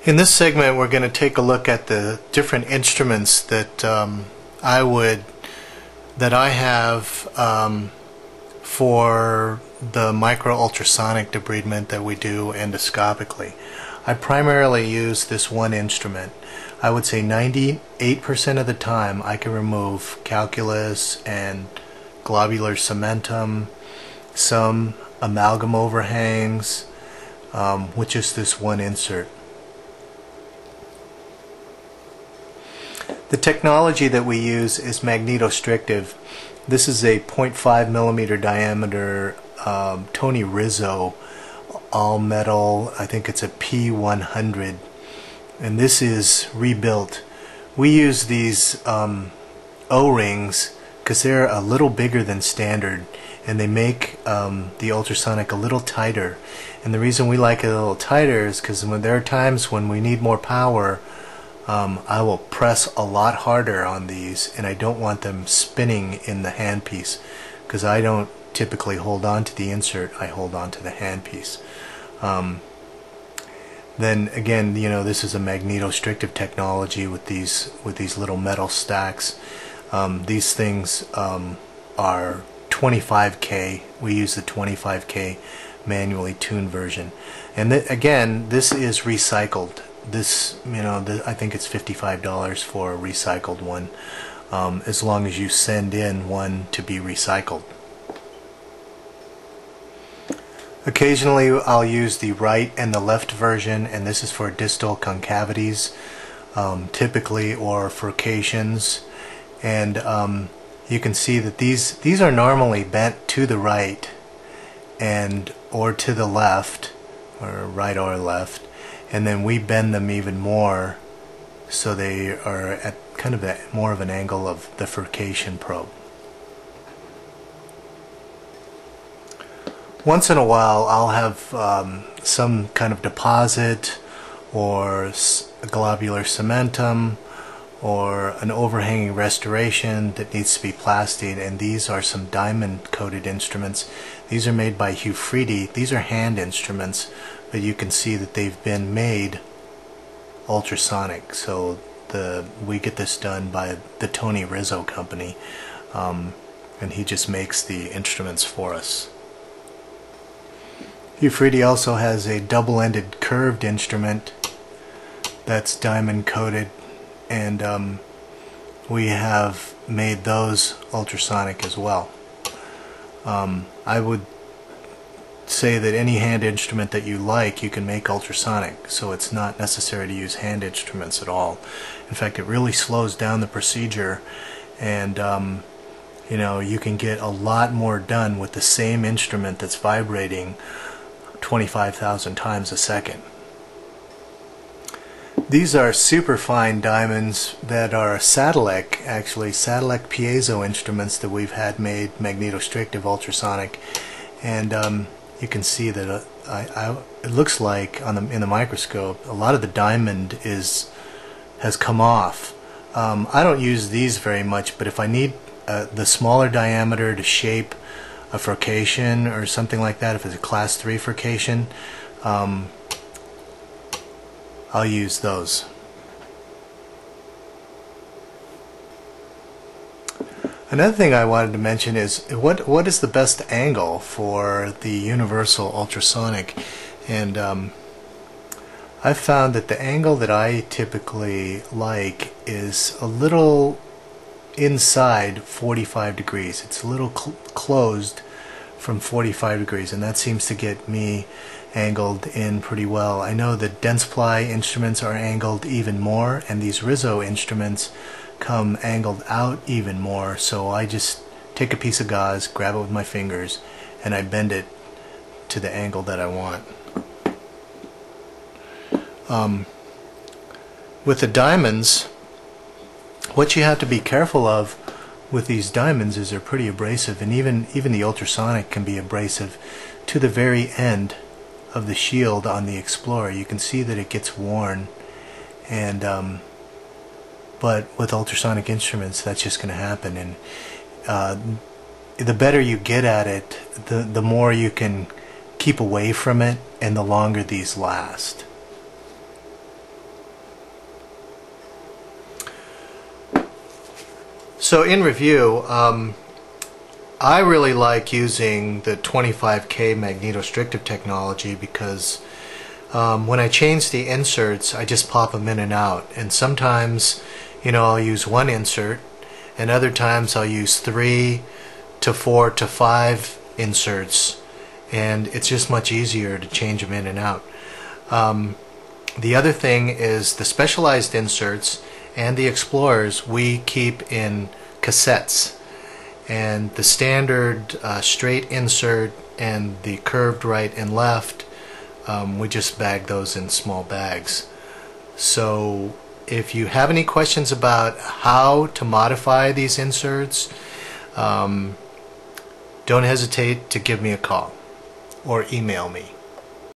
In this segment, we're going to take a look at the different instruments that I have for the micro ultrasonic debridement that we do endoscopically. I primarily use this one instrument. I would say 98% of the time I can remove calculus and globular cementum, some amalgam overhangs, with just this one insert. The technology that we use is Magnetostrictive. This is a 0.5 millimeter diameter Tony Rizzo all metal. I think it's a P100, and this is rebuilt. We use these O-rings because they're a little bigger than standard, and they make the ultrasonic a little tighter. And the reason we like it a little tighter is because when there are times when we need more power, I will press a lot harder on these, and I don't want them spinning in the handpiece because I don't typically hold on to the insert, I hold on to the handpiece. Then again, you know, this is a magnetostrictive technology with these little metal stacks. These things are 25K. We use the 25K manually tuned version, and again, this is recycled. This, you know, I think it's $55 for a recycled one, as long as you send in one to be recycled. Occasionally I'll use the right and the left version, and this is for distal concavities, typically, or furcations. And you can see that these are normally bent to the right and or to the left, or right or left, and then we bend them even more so they are at kind of more of an angle of the furcation probe. Once in a while I'll have some kind of deposit or globular cementum or an overhanging restoration that needs to be plastied, and these are some diamond coated instruments. These are made by Hufridi. These are hand instruments, but you can see that they've been made ultrasonic. So we get this done by the Tony Rizzo company, and he just makes the instruments for us. Hufridi also has a double-ended curved instrument that's diamond coated, and we have made those ultrasonic as well. I would say that any hand instrument that you like, you can make ultrasonic, so it's not necessary to use hand instruments at all. In fact, it really slows down the procedure, and you know, you can get a lot more done with the same instrument that's vibrating 25,000 times a second. These are superfine diamonds that are Sadilek, actually Sadilek piezo instruments that we've had made magnetostrictive ultrasonic, and you can see that it looks like in the microscope a lot of the diamond has come off. I don't use these very much, but if I need the smaller diameter to shape a furcation or something like that, if it's a class 3 furcation, I'll use those. Another thing I wanted to mention is what is the best angle for the universal ultrasonic, and I've found that the angle that I typically like is a little inside 45 degrees. It's a little closed from 45 degrees, and that seems to get me angled in pretty well. I know that Dentsply instruments are angled even more, and these Rizzo instruments come angled out even more, so I just take a piece of gauze, grab it with my fingers, and I bend it to the angle that I want. With the diamonds, what you have to be careful of with these diamonds is they're pretty abrasive, and even the ultrasonic can be abrasive to the very end of the shield on the Explorer. You can see that it gets worn, and but with ultrasonic instruments that's just going to happen, and the better you get at it, the more you can keep away from it, and the longer these last. So in review, I really like using the 25K magnetostrictive technology because when I change the inserts, I just pop them in and out. And sometimes, I'll use one insert, and other times I'll use 3 to 4 to 5 inserts, and it's just much easier to change them in and out. The other thing is the specialized inserts and the Explorers we keep in cassettes. And the standard straight insert and the curved right and left, we just bag those in small bags. So if you have any questions about how to modify these inserts, don't hesitate to give me a call or email me.